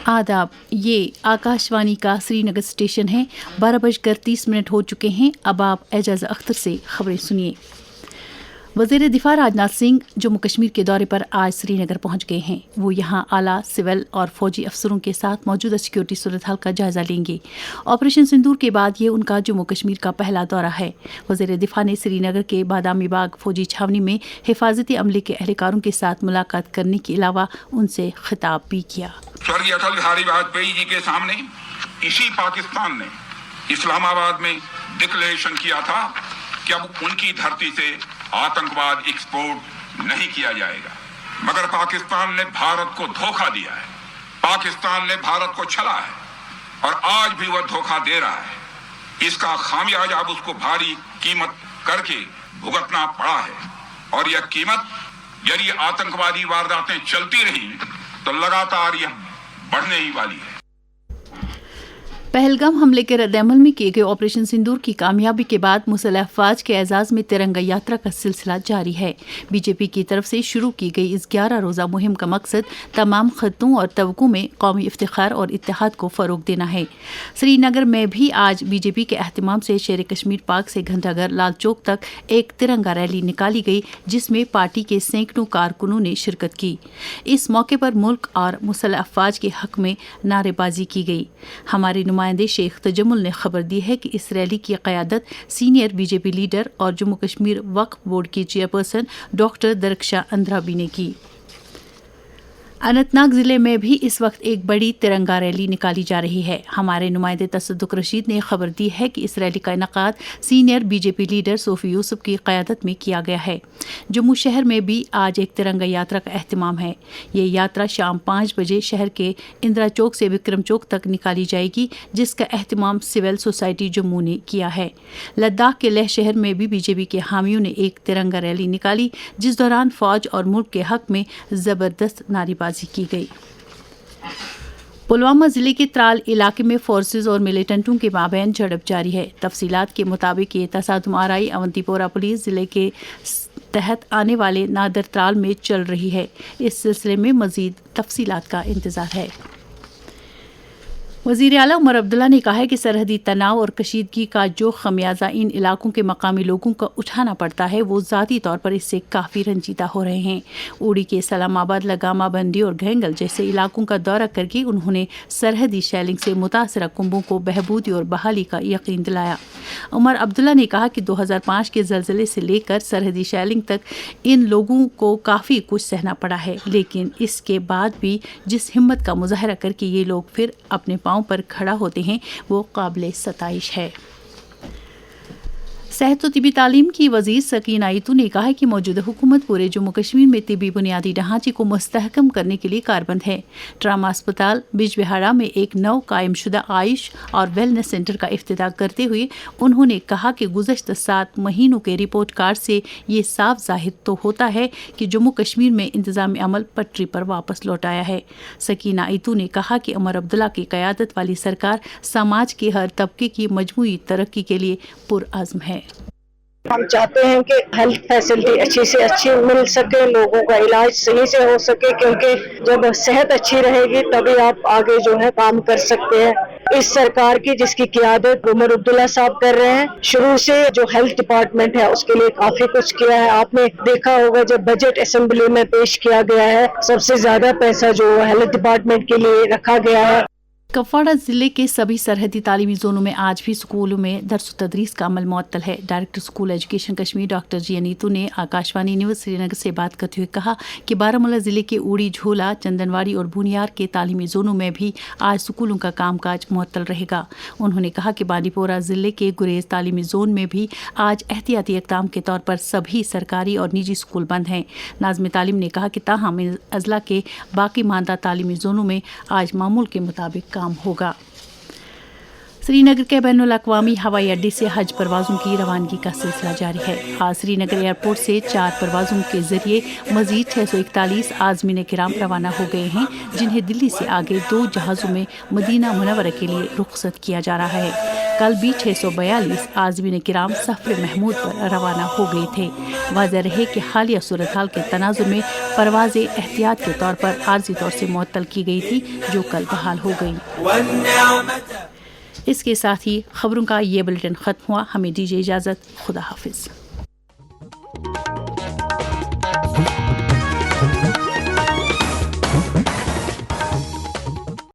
आदाब, ये आकाशवाणी का श्रीनगर स्टेशन है। 12:30 हो चुके हैं। अब आप एजाज अख्तर से खबरें सुनिए। वज़ीर दिफा राजनाथ सिंह जम्मू कश्मीर के दौरे पर आज श्रीनगर पहुंच गए हैं। वो यहां आला सिविल और फौजी अफसरों के साथ मौजूदा सिक्योरिटी सूरत हाल का जायजा लेंगे। ऑपरेशन सिंदूर के बाद ये उनका जम्मू कश्मीर का पहला दौरा है। वज़ीर दिफा ने श्रीनगर के बादामी बाग फौजी छावनी में हिफाजती अमले के एहलकारों के साथ मुलाकात करने के अलावा उनसे खिताब भी किया। स्वर्गीय अटल बिहारी वाजपेयी जी के सामने इसी पाकिस्तान ने इस्लामाबाद में डिक्लेरेशन किया था कि अब उनकी धरती से आतंकवाद एक्सपोर्ट नहीं किया जाएगा, मगर पाकिस्तान ने भारत को धोखा दिया है, पाकिस्तान ने भारत को छला है और आज भी वह धोखा दे रहा है। इसका खामियाजा अब उसको भारी कीमत करके भुगतना पड़ा है और यह कीमत यदि आतंकवादी वारदातें चलती रही तो लगातार यह बढ़ने ही वाली है। पहलगाम हमले के रद्दअमल में किए गए ऑपरेशन सिंदूर की कामयाबी के बाद मुसल्लह अफवाज के एजाज में तिरंगा यात्रा का सिलसिला जारी है। बीजेपी की तरफ से शुरू की गई इस 11 रोज़ा मुहिम का मकसद तमाम खत्तों और तबकों में कौमी इफ्तिखार और इत्तेहाद को फ़रोग देना है। श्रीनगर में भी आज बीजेपी के अहतमाम से शेर कश्मीर पार्क से घंटाघर लाल चौक तक एक तिरंगा रैली निकाली गई, जिसमें पार्टी के सैकड़ों कारकुनों ने शिरकत की। इस मौके पर मुल्क और मुसल्लह अफवाज के हक में नारेबाजी की गई। हमारे नुमाइंदे शेख तजम्मुल ने खबर दी है कि इस रैली की क़यादत सीनियर बीजेपी लीडर और जम्मू कश्मीर वक्फ बोर्ड की चेयरपर्सन डॉक्टर दरख्शां अंद्राबी ने की। अनंतनाग जिले में भी इस वक्त एक बड़ी तिरंगा रैली निकाली जा रही है। हमारे नुमाइंदे तसद्दुक रशीद ने खबर दी है कि इस रैली का इनकाद senior BJP leader Sofi Yusuf की क़यादत में किया गया है। जम्मू शहर में भी आज एक तिरंगा यात्रा का एहतमाम है। ये यात्रा शाम 5 बजे शहर के इंदिरा चौक से विक्रम चौक तक निकाली जाएगी, जिसका एहतमाम सिविल सोसाइटी जम्मू ने किया है। लद्दाख के लेह शहर में भी बीजेपी के हामियों ने एक तिरंगा रैली निकाली, जिस दौरान फौज और मुल्क के हक में ज़बरदस्त नारेबाजी की गई। पुलवामा जिले के त्राल इलाके में फोर्सेज और मिलिटेंटों के माबैन झड़प जारी है। तफसीलात के मुताबिक ये तसादुम आराई अवंतीपोरा पुलिस जिले के तहत आने वाले नादर त्राल में चल रही है। इस सिलसिले में मजीद तफसीलात का इंतजार है। वज़ीर आला उमर अब्दुल्ला ने कहा है कि सरहदी तनाव और कशीदगी का जो खमियाजा इन इलाकों के मकामी लोगों को उठाना पड़ता है, वो ज़ाती तौर पर इससे काफ़ी रंजीदा हो रहे हैं। उड़ी के सलामाबाद, लगामा, बंदी और घेंगल जैसे इलाकों का दौरा करके उन्होंने सरहदी शैलिंग से मुतासरा कुंबों को बहबूदी और बहाली का यकीन दिलाया। उमर अब्दुल्ला ने कहा कि 2005 के ज़लज़ले से लेकर सरहदी शैलिंग तक इन लोगों को काफ़ी कुछ सहना पड़ा है, लेकिन इसके बाद भी जिस हिम्मत का मुजाहरा करके ये लोग फिर अपने पाँव पर खड़ा होते हैं, वो काबिल सताइश है। सेहत और तिबी तालीम की वज़ीर सकीना आयतू ने कहा है कि मौजूदा हुकूमत पूरे जम्मू कश्मीर में तिबी बुनियादी ढांचे को मुस्तहकम करने के लिए कारबंद है। ट्रामा अस्पताल बिजबिहाड़ा में एक नव कायम शुदा आयुष और वेलनेस सेंटर का इफ्तिताह करते हुए उन्होंने कहा कि गुज़श्ता 7 महीनों के रिपोर्ट कार्ड से ये साफ जाहिर तो होता है कि जम्मू कश्मीर में इंतज़ामी अमल पटरी पर वापस लौट आया है। सकीना आयतू ने कहा कि उमर अब्दुल्ला की क़यादत वाली सरकार समाज के हर तबके की मजमूई तरक्की के लिए पुरअज़्म है। हम चाहते हैं कि हेल्थ फैसिलिटी अच्छी से अच्छी मिल सके, लोगों का इलाज सही से हो सके, क्योंकि जब सेहत अच्छी रहेगी तभी आप आगे जो है काम कर सकते हैं। इस सरकार की जिसकी क़यादत उमर अब्दुल्ला साहब कर रहे हैं, शुरू से जो हेल्थ डिपार्टमेंट है उसके लिए काफी कुछ किया है। आपने देखा होगा जब बजट असेंबली में पेश किया गया है, सबसे ज्यादा पैसा जो हेल्थ डिपार्टमेंट के लिए रखा गया है। कुपवाड़ा जिले के सभी सरहदी तालीमी जोनों में आज भी स्कूलों में दर्स तदरीस का अमल मुअत्तल है। Director school education Kashmir doctor G Neetu ने आकाशवाणी न्यूज़ श्रीनगर से बात करते हुए कहा कि बारामूला जिले के उड़ी, झोला, चंदनवाड़ी और बुनियार के तालीमी जोनों में भी आज स्कूलों का कामकाज मुअत्तल रहेगा। उन्होंने कहा कि बांदीपोरा जिले के गुरेज तालीमी जोन में भी आज एहतियाती इक़दाम के तौर पर सभी सरकारी और निजी स्कूल बंद हैं। नाज़िम तालीम ने कहा कि ताहम अजला के बाकी मानदा तालीमी जोनों में आज मामूल के मुताबिक काम होगा। سری نگر کے بین الاقوامی ہوائی اڈے سے حج پروازوں کی روانگی کا سلسلہ جاری ہے۔ آج سری نگر ایئرپورٹ سے 4 پروازوں کے ذریعے مزید 641 عازمین کرام روانہ ہو گئے ہیں، جنہیں دلی سے آگے 2 جہازوں میں مدینہ منورہ کے لیے رخصت کیا جا رہا ہے۔ کل بھی 642 عازمین کرام سفر محمود پر روانہ ہو گئے تھے۔ واضح رہے کہ حالیہ صورتحال کے تناظر میں پروازیں احتیاط کے طور پر عارضی طور سے معطل کی گئی تھی، جو کل بحال ہو گئی۔ اس کے ساتھ ہی خبروں کا یہ بلیٹن ختم ہوا۔ ہمیں دیجیے اجازت۔ خدا حافظ۔